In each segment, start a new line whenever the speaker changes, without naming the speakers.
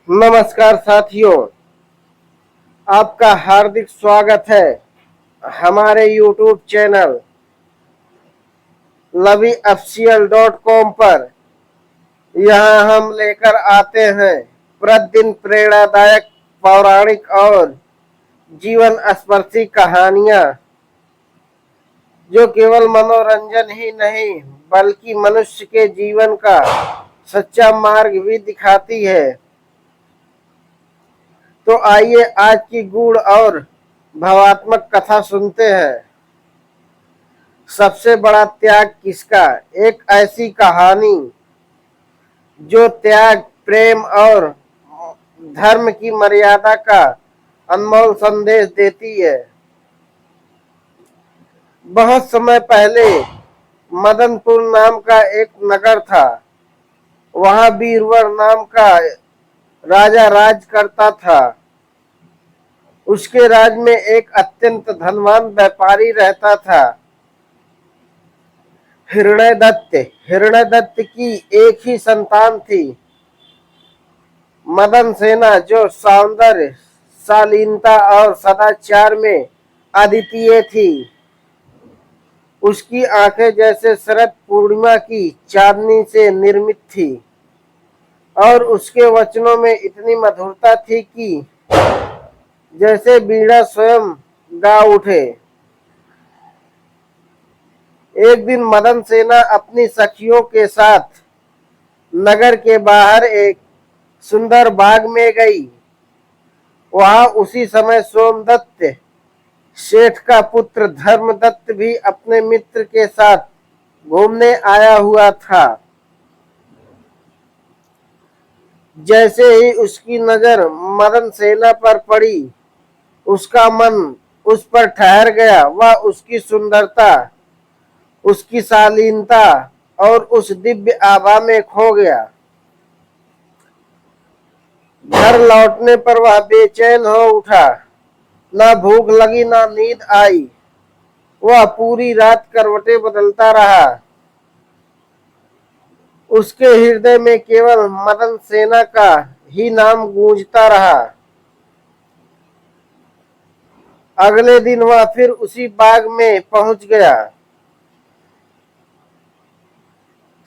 नमस्कार साथियों, आपका हार्दिक स्वागत है हमारे YouTube चैनल LaviOfficial.com पर। यहाँ हम लेकर आते हैं प्रतिदिन प्रेरणादायक, पौराणिक और जीवन स्पर्शी कहानियाँ जो केवल मनोरंजन ही नहीं बल्कि मनुष्य के जीवन का सच्चा मार्ग भी दिखाती है। तो आइए आज की गूढ़ और भावात्मक कथा सुनते हैं। सबसे बड़ा त्याग किसका? एक ऐसी कहानी जो त्याग, प्रेम और धर्म की मर्यादा का अनमोल संदेश देती है। बहुत समय पहले मदनपुर नाम का एक नगर था। वहां बीरवर नाम का राजा राज करता था। उसके राज में एक अत्यंत धनवान व्यापारी रहता था, हिरण्यदत्त। हिरण्यदत्त की एक ही संतान थी, मदन सेना, जो सौंदर्य, शालीनता और सदाचार में अद्वितीय थी। उसकी आंखें जैसे शरद पूर्णिमा की चांदनी से निर्मित थी और उसके वचनों में इतनी मधुरता थी कि जैसे वीणा स्वयं गा उठे। एक दिन मदन सेना अपनी सखियों के साथ नगर के बाहर एक सुंदर बाग में गई। वहां उसी समय सोमदत्त सेठ का पुत्र धर्मदत्त भी अपने मित्र के साथ घूमने आया हुआ था। जैसे ही उसकी नजर मदन सेना पर पड़ी, उसका मन उस पर ठहर गया। वह उसकी सुंदरता, उसकी शालीनता और उस दिव्य आभा में खो गया। घर लौटने पर वह बेचैन हो उठा। ना भूख लगी, ना नींद आई। वह पूरी रात करवटें बदलता रहा। उसके हृदय में केवल मदन सेना का ही नाम गूंजता रहा। अगले दिन वह फिर उसी बाग में पहुंच गया।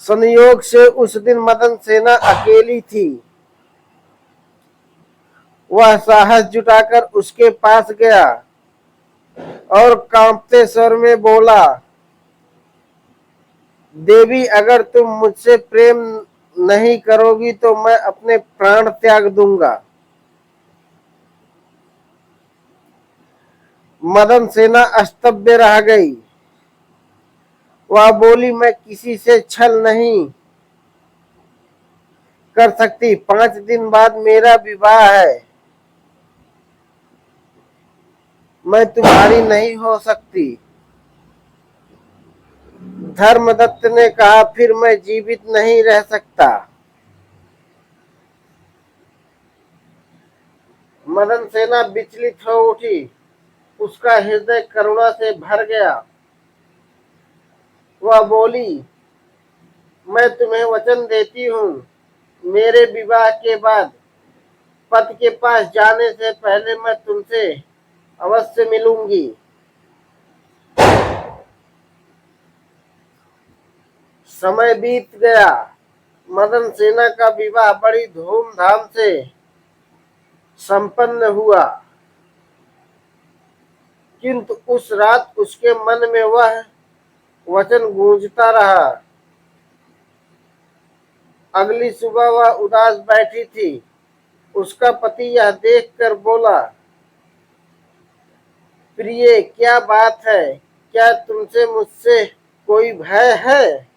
संयोग से उस दिन मदन सेना अकेली थी। वह साहस जुटाकर उसके पास गया और कांपते स्वर में बोला, देवी, अगर तुम मुझसे प्रेम नहीं करोगी तो मैं अपने प्राण त्याग दूंगा। मदन सेना स्तब्ध रह गई। वह बोली, मैं किसी से छल नहीं कर सकती। 5 दिन बाद मेरा विवाह है। मैं तुम्हारी नहीं हो सकती। धर्मदत्त ने कहा, फिर मैं जीवित नहीं रह सकता। मदन सेना विचलित हो उठी। उसका हृदय करुणा से भर गया। वह बोली, मैं तुम्हें वचन देती हूँ, मेरे विवाह के बाद पति के पास जाने से पहले मैं तुमसे अवश्य मिलूंगी। समय बीत गया। मदन सेना का विवाह बड़ी धूमधाम से संपन्न हुआ, किंतु उस रात उसके मन में वह वचन गूंजता रहा। अगली सुबह वह उदास बैठी थी। उसका पति यह देखकर बोला, प्रिय, क्या बात है? क्या तुमसे मुझसे कोई भय है?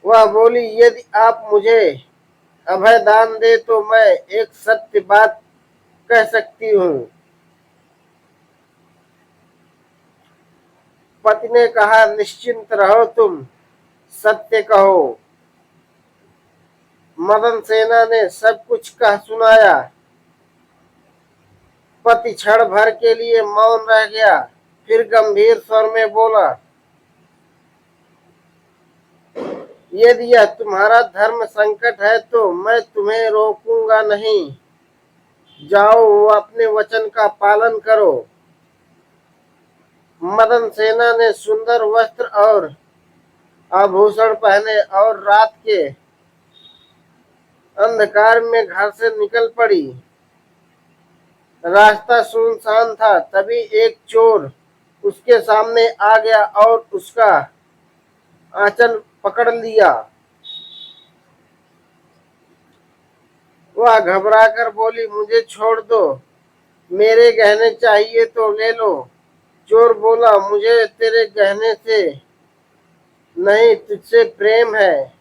वह बोली, यदि आप मुझे अभय दान दे तो मैं एक सत्य बात कह सकती हूँ। पति ने कहा, निश्चिंत रहो, तुम सत्य कहो। मदन सेना ने सब कुछ कह सुनाया। पति क्षण भर के लिए मौन रह गया, फिर गंभीर स्वर में बोला, यदि यह तुम्हारा धर्म संकट है तो मैं तुम्हें रोकूंगा नहीं। जाओ अपने वचन का पालन करो। मदन सेना ने सुंदर वस्त्र और आभूषण पहने और रात के अंधकार में घर से निकल पड़ी। रास्ता सुनसान था। तभी एक चोर उसके सामने आ गया और उसका आंचल पकड़ लिया। वह घबराकर बोली, मुझे छोड़ दो, मेरे गहने चाहिए तो ले लो। चोर बोला, मुझे तेरे गहने से नहीं, तुझसे प्रेम है।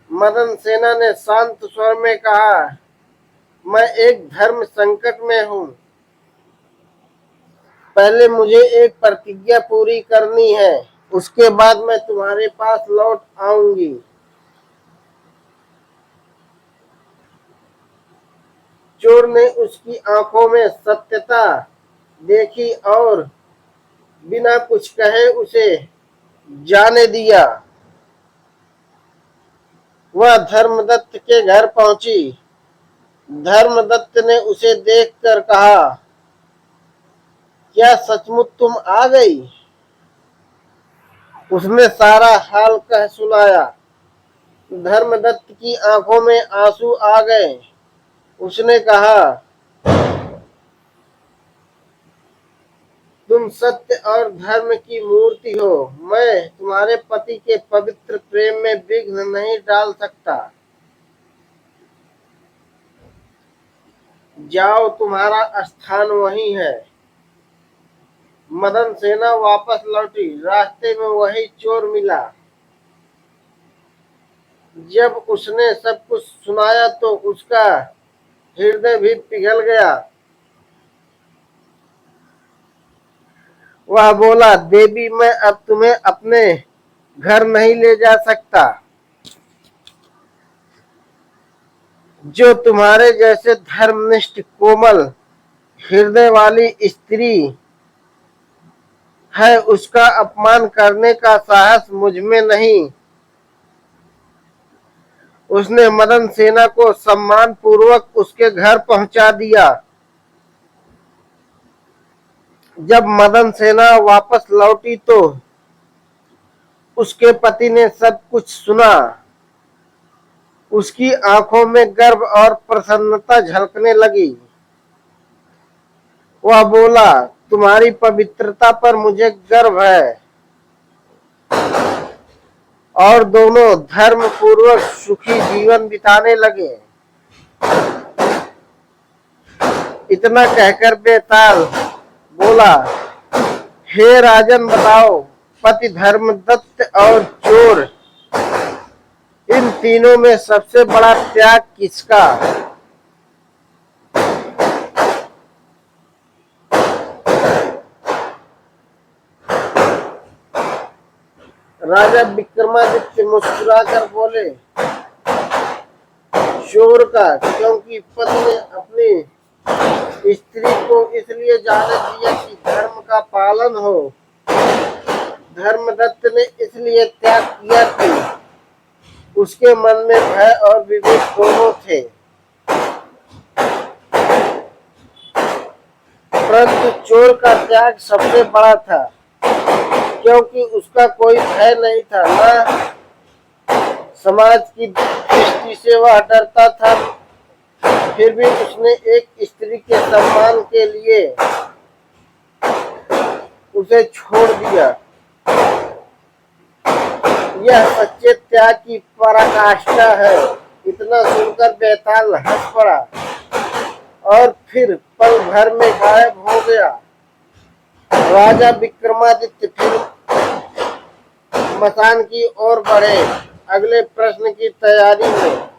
मदन सेना ने शांत स्वर में कहा, मैं एक धर्म संकट में हूँ। पहले मुझे एक प्रतिज्ञा पूरी करनी है, उसके बाद मैं तुम्हारे पास लौट आऊंगी। चोर ने उसकी आंखों में सत्यता देखी और बिना कुछ कहे उसे जाने दिया। वह धर्मदत्त के घर पहुंची। धर्मदत्त ने उसे देखकर कहा, क्या सचमुच तुम आ गई? उसने सारा हाल कह सुनाया। धर्मदत्त की आंखों में आंसू आ गए। उसने कहा, तुम सत्य और धर्म की मूर्ति हो। मैं तुम्हारे पति के पवित्र प्रेम में विघ्न नहीं डाल सकता। जाओ, तुम्हारा स्थान वहीं है। मदन सेना वापस लौटी। रास्ते में वही चोर मिला। जब उसने सब कुछ सुनाया तो उसका हृदय भी पिघल गया। वह बोला, देवी, मैं अब तुम्हें अपने घर नहीं ले जा सकता। जो तुम्हारे जैसे धर्मनिष्ठ कोमल हृदय वाली स्त्री है, उसका अपमान करने का साहस मुझ में नहीं। उसने मदन सेना को सम्मान पूर्वक उसके घर पहुंचा दिया। जब मदन सेना वापस लौटी तो उसके पति ने सब कुछ सुना। उसकी आंखों में गर्व और प्रसन्नता झलकने लगी। वह बोला, तुम्हारी पवित्रता पर मुझे गर्व है। और दोनों धर्म पूर्वक सुखी जीवन बिताने लगे। इतना कहकर बेताल बोला, हे राजन, बताओ, पति धर्मदत्त और चोर, इन तीनों में सबसे बड़ा त्याग किसका? राजा विक्रमादित्य मुस्कुराकर बोले, चोर का, क्योंकि पति ने अपनी स्त्री को इसलिए जाने दिया कि धर्म का पालन हो। धर्मदत्त ने इसलिए त्याग किया कि उसके मन में भय और विवेक दोनों थे। परंतु चोर का त्याग सबसे बड़ा था, क्योंकि उसका कोई भय नहीं था, न समाज की दृष्टि से वह डरता था। फिर भी उसने एक स्त्री के सम्मान के लिए उसे छोड़ दिया। यह सच्चे त्याग की पराकाष्ठा है। इतना सुनकर बेताल हंस पड़ा और फिर पल भर में गायब हो गया। राजा विक्रमादित्य फिर मसान की ओर बढ़े, अगले प्रश्न की तैयारी में।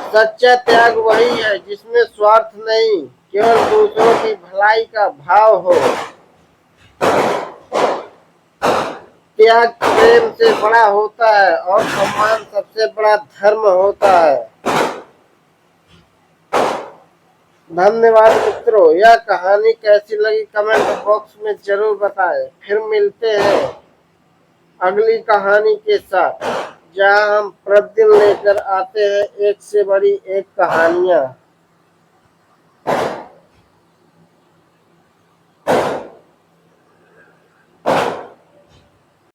सच्चा त्याग वही है जिसमें स्वार्थ नहीं, केवल दूसरों की भलाई का भाव हो। त्याग प्रेम से बड़ा होता है और सम्मान सबसे बड़ा धर्म होता है। धन्यवाद मित्रों। यह कहानी कैसी लगी कमेंट बॉक्स में जरूर बताएं। फिर मिलते हैं अगली कहानी के साथ, जहां हम प्रतिदिन लेकर आते हैं एक से बड़ी एक कहानियां।